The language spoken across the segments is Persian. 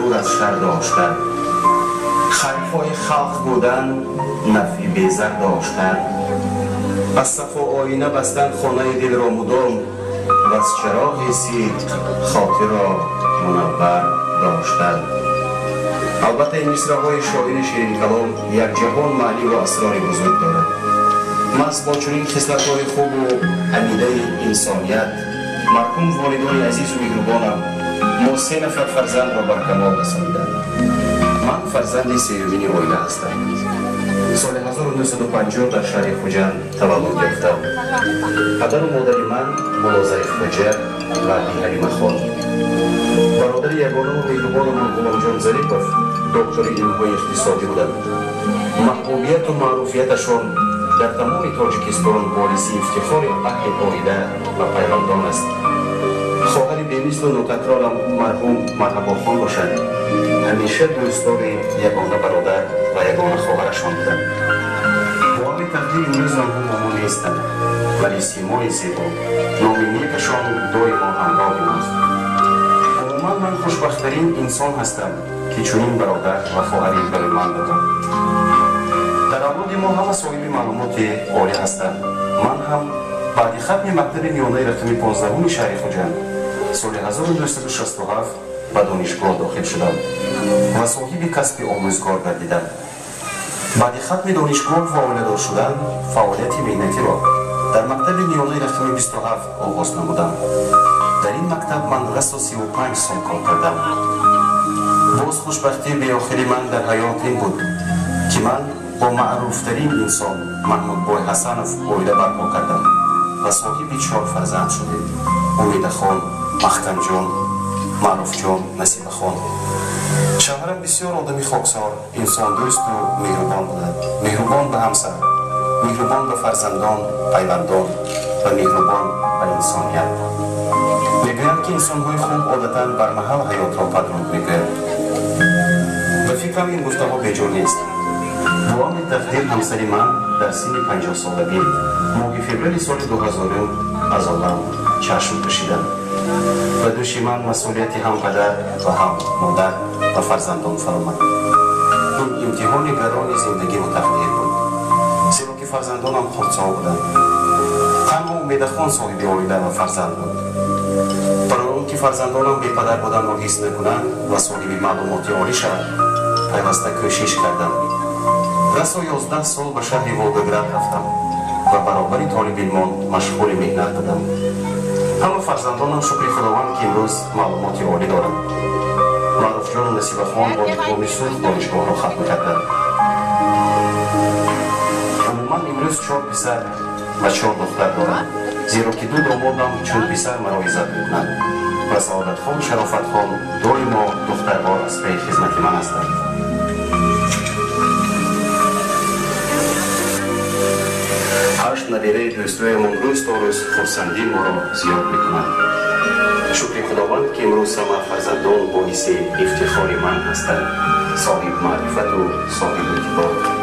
دور از شر داشتن، خلیفای خلق بودن، نفی بیزر داشتن، از صف و آینه بستن خانه دل را مدام و از چراغ صدق خاطر را منور داشتن. البته این مصرع‌های شاعر شیرین کلام یک جهان معنی و اسرار بزرگ دارد. محض با چنین خصلت‌های خوب و عمیده انسانیت مرحوم والدان عزیز و مهربانم ما 3 نفر فرزند را بر کمال رسانیدند. من فرزند سیومین عائله هستم. سال 1950 در شهر خوجند تولد یافتم. پدر و مادر من مولا ظریف خوجه و بی حلیمه خان. برادر یگانه و مهربانم غلام جان ظریفов دکتر علم‌های اقتصادی بودند. محبوبیت و معروفیتشان در تمام تاجیکستان باعث افتخار اهل عائله و پیوندان است. خواهر بی‌مثل و نوتکرارم مرحوم مرحبا خان باشد. همیشه دوستدار یگانه برادر و یگانه خواهرشان بودند. با همین تقدیر امروز آنها مامان نیستند، ولی سیمای زیبا نام نیکشان دائما همراه ماست. عموما من خوشبخت‌ترین انسان هستم که چنین برادر و خواهری برای من دارم. در اولاد ما همه صاحب معلومات عالی هستند. من هم بعد ختم مکتب میانه رقم 15 شهر خوجند سال 1967 به دانشگاه داخل شدم و صاحب کسب آموزگار گردیدم. بعد ختم دانشگاه و آموزگار شدن فعالیت مهنتی را در مکتب میانه رقم 27 آغاز نمودم. در این مکتب من رسا 35 سال کار کردم. باز خوشبختی به آخری من در حیات این بود که من با معروفترین انسان محمود بای حسنوف عائله برپا کردم و صاحب 4 فرزند شدیم. امید خان، مختن جان، معروف جان، نصیب خان. شوهرم بسیار آدمی خاکسار، انسان دوست و مهربان بودند. مهربان به همسر، مهربان به فرزندان، پیوندان و مهربان به انسانیت. میگویند که انسان‌های خوب عادتاً بر محل حیات را پدرود میگویند. به فکرم این گفته‌ها بیجا نیست. با همین تقدیر همسر من در سن 50 سالگی ماه فوریه سال 2000 از عالم چشم کشیدند. به دوش من مسئولیت هم پدر و هم مادر و فرزندان فرامد. این امتحان گران زندگی و تقدیر بود. زیرا که فرزندانم خردسال بودند. تنها امید خان صاحب عائله و فرزند بود. برای آن که فرزندانم بی پدر بودن را حس نکنند و صاحب معلومات عالی شوند پیوسته کوشش کردم. رسا 11 سال به شهر ولگوگراد رفتم و برابر طالب علمان مشغول مهنت بودم. همه فرزندانم شکر خداوند که امروز معلومات عالی دارند. معروف جان و نصیب خان با دیپلم سرخ دانشگاه را ختم کردند. عموما امروز 4 پسر و 4 دختر دارم، زیرا که 2 دامادم چون پسر مرا عزت می‌کنند و سعادت خان، شرافت خان دائما دختروار از پی خدمت من هستند. هشت نبیره دوستویمان روز تا روز خرسندی ما را زیاد میکنند. شکر خداوند که امروز همه فرزندان باعث افتخار من هستند. صاحب معرفت و صاحب اعتبار.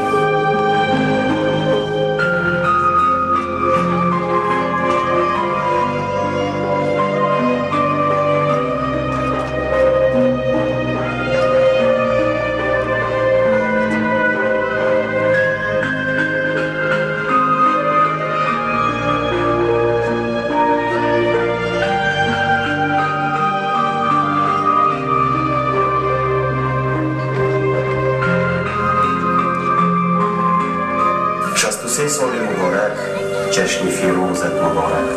سال مبارک، جشن فیروزت مبارک.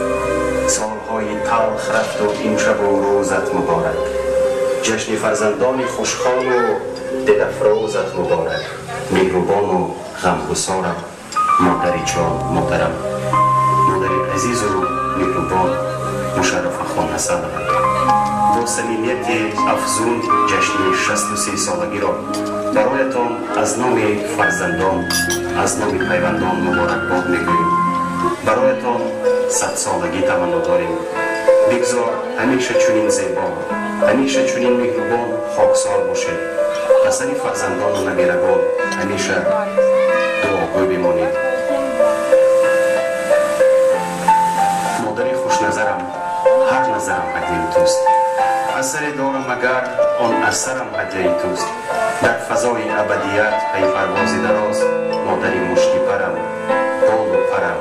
سالهای تلخ رفت و این شب و روزت مبارک. جشن فرزندان خوشخوان و دلافروزت مبارک. مهربان و غمگسارم مادری جان محترم، مادر عزیز و مهربان مشرف خان حسن، با صمیمیت افزون جشن 63 سالگی را برایتان از نام فرزندان، از نام پیوندان مبارکباد میگوییم. برایتان 100 سالگی تمنا داریم. بگذار همیشه چنین زیبا، همیشه چنین مهربان خاکسار باشید. پسر فرزندان و نمیرگان همیشه دعاگوی بمانید. مادر خوش نظرم، هر نظرم قدیم توست. از اثری دارم مگر آن اثرم هدیه توست. در فضای ابدیت پی پرواز دراز مادری مشتی پرم، بال و پرم